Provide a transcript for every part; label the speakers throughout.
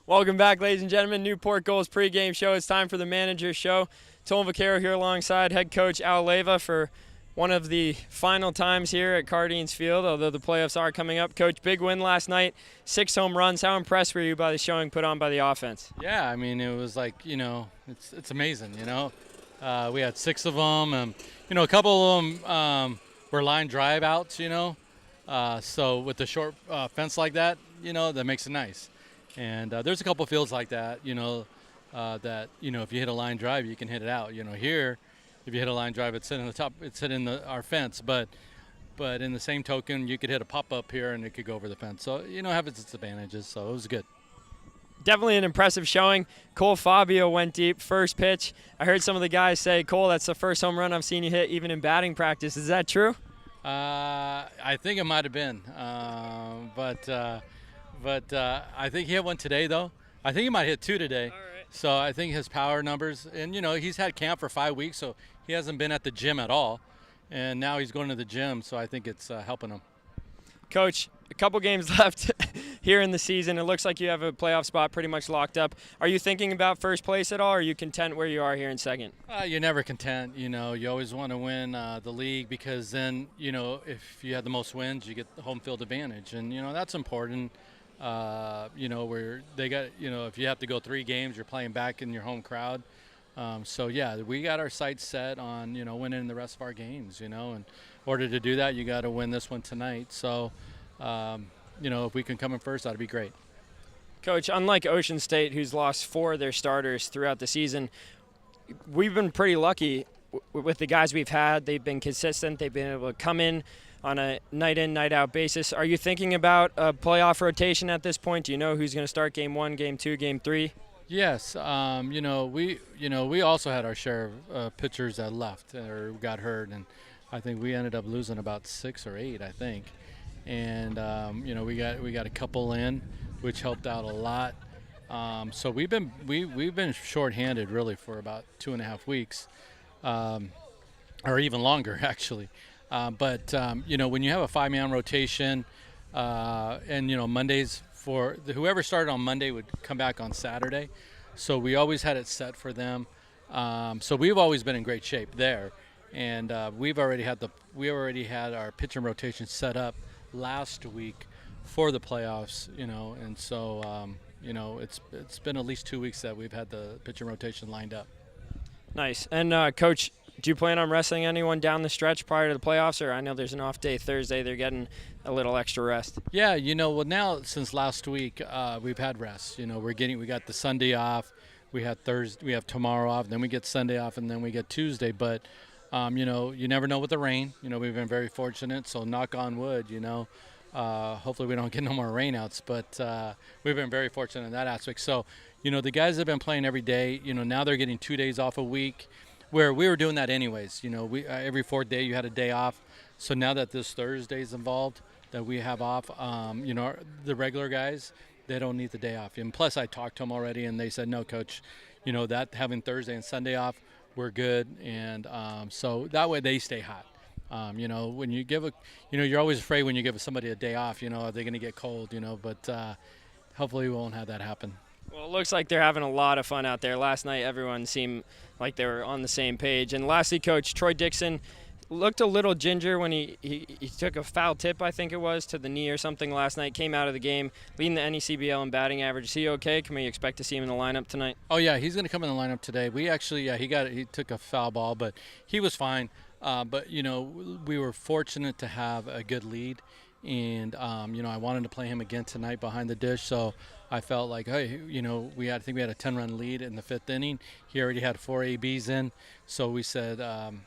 Speaker 1: Welcome back, ladies and gentlemen. Newport Gulls pregame show. It's time for the manager show. Tom Vaccaro here alongside head coach Al Leyva for one of the final times here at Cardines Field, although the playoffs are coming up. Coach, big win last night, 6 home runs. How impressed were you by the showing put on by the offense?
Speaker 2: Yeah, I mean, it was like, it's amazing, We had 6 of them, and, a couple of them were line drive outs, So with the short fence like that, that makes it nice. And there's a couple fields like that, that, if you hit a line drive, you can hit it out. Here, if you hit a line drive, it's hitting the top, it's hitting our fence. But in the same token, you could hit a pop-up here, and it could go over the fence. So, it has its advantages, so it was good.
Speaker 1: Definitely an impressive showing. Cole Fabio went deep, first pitch. I heard some of the guys say, Cole, that's the first home run I've seen you hit even in batting practice. Is that true?
Speaker 2: I think it might have been. But I think he hit one today, though. I think he might hit 2 today.
Speaker 1: All right.
Speaker 2: So I think his power numbers, and, he's had camp for 5 weeks, so he hasn't been at the gym at all. And now he's going to the gym, so I think it's helping him.
Speaker 1: Coach, a couple games left here in the season. It looks like you have a playoff spot pretty much locked up. Are you thinking about first place at all, or are you content where you are here in second?
Speaker 2: You're never content. You always want to win the league because then, if you have the most wins, you get the home field advantage. And, that's important. Where they got, if you have to go 3 games, you're playing back in your home crowd. So, yeah, we got our sights set on, winning the rest of our games, In order to do that, you got to win this one tonight. So, if we can come in first, that'd be great.
Speaker 1: Coach, unlike Ocean State, who's lost 4 of their starters throughout the season, we've been pretty lucky with the guys we've had. They've been consistent. They've been able to come in on a night-in, night-out basis. Are you thinking about a playoff rotation at this point? Do you know who's going to start game 1, game 2, game 3?
Speaker 2: Yes, we also had our share of pitchers that left or got hurt, and I think we ended up losing about 6 or 8, I think. And we got a couple in, which helped out a lot. So we've been shorthanded really for about 2.5 weeks, or even longer actually. But when you have a 5-man rotation, and Mondays for whoever started on Monday would come back on Saturday, so we always had it set for them. So we've always been in great shape there, and we already had our pitching rotation set up last week for the playoffs. And so it's been at least 2 weeks that we've had the pitching rotation lined up.
Speaker 1: Nice. And Coach, do you plan on resting anyone down the stretch prior to the playoffs, or I know there's an off day Thursday, they're getting a little extra rest?
Speaker 2: Yeah, well now since last week we've had rest. We got the Sunday off, we had Thursday, we have tomorrow off, then we get Sunday off, and then we get Tuesday. But you never know with the rain. We've been very fortunate, so knock on wood. Hopefully we don't get no more rainouts, but we've been very fortunate in that aspect. So the guys have been playing every day. Now they're getting 2 days off a week, where we were doing that anyways. We every 4th day you had a day off. So now that this Thursday is involved, that we have off, the regular guys, they don't need the day off. And plus, I talked to them already, and they said, no, Coach, that having Thursday and Sunday off, we're good. And so that way they stay hot. When you give you're always afraid when you give somebody a day off, are they going to get cold, but hopefully we won't have that happen.
Speaker 1: Well, it looks like they're having a lot of fun out there. Last night, everyone seemed like they were on the same page. And lastly, Coach, Troy Dixon looked a little ginger when he took a foul tip, I think it was, to the knee or something last night, came out of the game, leading the NECBL in batting average. Is he okay? Can we expect to see him in the lineup tonight?
Speaker 2: Oh, yeah, he's going to come in the lineup today. We actually, he took a foul ball, but he was fine. But, we were fortunate to have a good lead. And, I wanted to play him again tonight behind the dish. So I felt like, hey, I think we had a 10-run lead in the 5th inning. He already had 4 ABs in. So we said,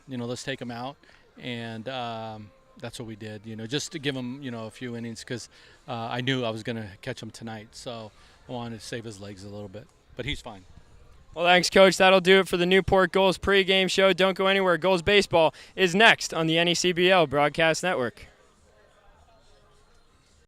Speaker 2: let's take him out. And that's what we did, just to give him, a few innings, because I knew I was going to catch him tonight. So I wanted to save his legs a little bit. But he's fine.
Speaker 1: Well, thanks, Coach. That'll do it for the Newport Gulls pregame show. Don't go anywhere. Gulls baseball is next on the NECBL Broadcast Network.